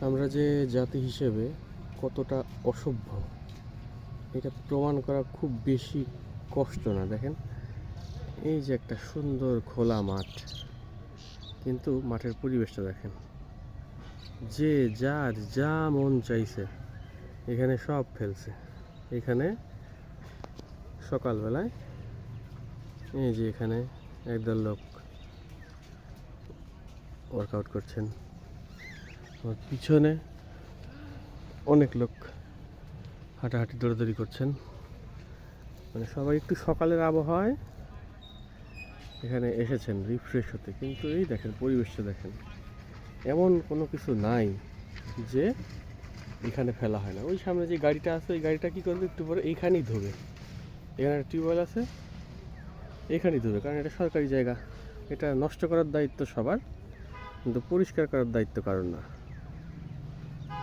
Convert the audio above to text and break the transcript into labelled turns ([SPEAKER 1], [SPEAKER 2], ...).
[SPEAKER 1] আমরা যে জাতি হিসেবে কতটা অসভ্য এটা প্রমাণ করা খুব বেশি কষ্ট না। দেখেন, এই যে একটা সুন্দর খোলা মাঠ, কিন্তু মাঠের পরিবেশটা দেখেন, যে যার যা মন চাইছে এখানে সব ফেলছে। এখানে সকালবেলায় এই যে এখানে একদল লোক ওয়ার্কআউট করছেন, আমার পিছনে অনেক লোক হাঁটাহাঁটি দৌড়াদৌড়ি করছেন। মানে সবাই একটু সকালের আবহাওয়ায় এখানে এসেছেন রিফ্রেশ হতে। কিন্তু এই দেখেন পরিবেশটা দেখেন, এমন কোনো কিছু নাই যে এখানে ফেলা হয় না। ওই সামনে যে গাড়িটা আছে ওই গাড়িটা কী করবে, একটু পরে এইখানেই ধোবে। এখানে একটা টিউবওয়েল আছে, এখানেই ধোবে, কারণ এটা সরকারি জায়গা। এটা নষ্ট করার দায়িত্ব সবার, কিন্তু পরিষ্কার করার দায়িত্ব কারণ না।